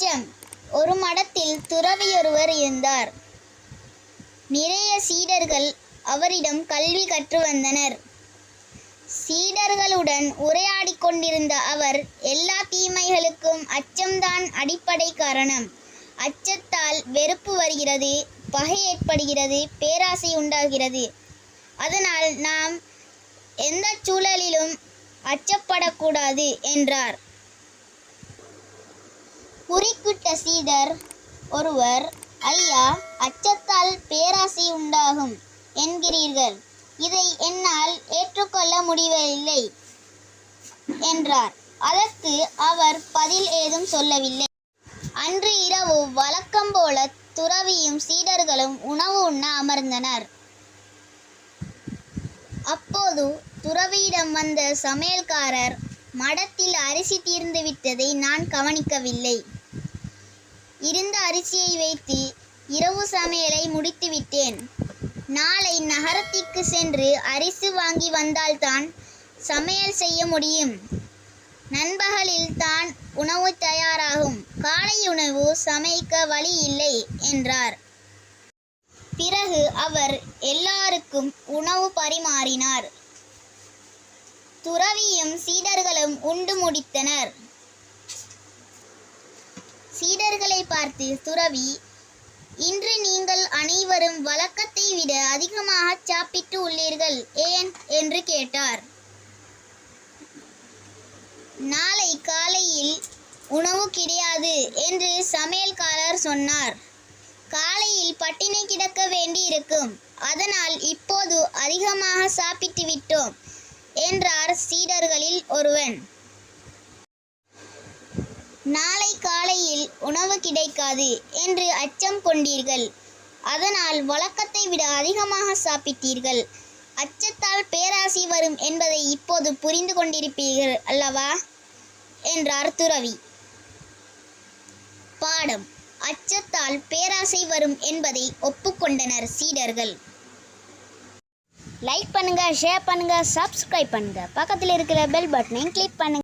அச்சம். ஒரு மடத்தில் துறவியொருவர் இருந்தார். நிறைய சீடர்கள் அவரிடம் கல்வி கற்று வந்தனர். சீடர்களுடன் உரையாடிக் கொண்டிருந்த அவர், எல்லா தீமைகளுக்கும் அச்சம்தான் அடிப்படை காரணம். அச்சத்தால் வெறுப்பு வருகிறது, பகை ஏற்படுகிறது, பேராசை உண்டாகிறது. அதனால் நாம் எந்த சூழலிலும் அச்சப்படக்கூடாது என்றார். குறுக்கிட்ட சீடர் ஒருவர், ஐயா, அச்சத்தால் பேராசை உண்டாகும் என்கிறீர்கள். இதை என்னால் ஏற்றுக்கொள்ள முடியவில்லை என்றார். அதற்கு அவர் பதில் ஏதும் சொல்லவில்லை. அன்று இரவு வழக்கம் போல துறவியும் சீடர்களும் உணவு உண்ண அமர்ந்தனர். அப்போது துறவியிடம் வந்த சமையல்காரர், மடத்தில் அரிசி தீர்ந்து விட்டதை நான் கவனிக்கவில்லை. இருந்த அரிசியை வைத்து இரவு சமையலை முடித்துவிட்டேன். நாளை நகரத்திற்கு சென்று அரிசி வாங்கி வந்தால்தான் சமையல் செய்ய முடியும். நண்பகலில் தான் உணவு தயாராகும். காலை உணவு சமைக்க வழி இல்லை என்றார். பிறகு அவர் எல்லாருக்கும் உணவு பரிமாறினார். துறவியும் சீடர்களும் உண்டு முடித்தனர். சீடர்களை பார்த்து துறவி, இன்று நீங்கள் அனைவரும் வழக்கத்தை விட அதிகமாக சாப்பிட்டு உள்ளீர்கள், ஏன் என்று கேட்டார். நாளை காலையில் உணவு கிடையாது என்று சமையல்காரர் சொன்னார். காலையில் பட்டினி கிடக்க வேண்டி இருக்கும். அதனால் இப்போது அதிகமாக சாப்பிட்டு விட்டோம் என்றார் சீடர்களில் ஒருவன். நாளை காலையில் உணவு கிடைக்காது என்று அச்சம் கொண்டீர்கள். அதனால் வழக்கத்தை விட அதிகமாக சாப்பிட்டீர்கள். அச்சத்தால் பேராசை வரும் என்பதை இப்போது புரிந்து கொண்டிருப்பீர்கள் அல்லவா என்றார் துறவி. பாடம்: அச்சத்தால் பேராசை வரும் என்பதை ஒப்புக்கொண்டனர் சீடர்கள். லைக் பண்ணுங்க, ஷேர் பண்ணுங்க, சப்ஸ்கிரைப் பண்ணுங்க. பக்கத்தில் இருக்கிற பெல் பட்டனை கிளிக் பண்ணுங்க.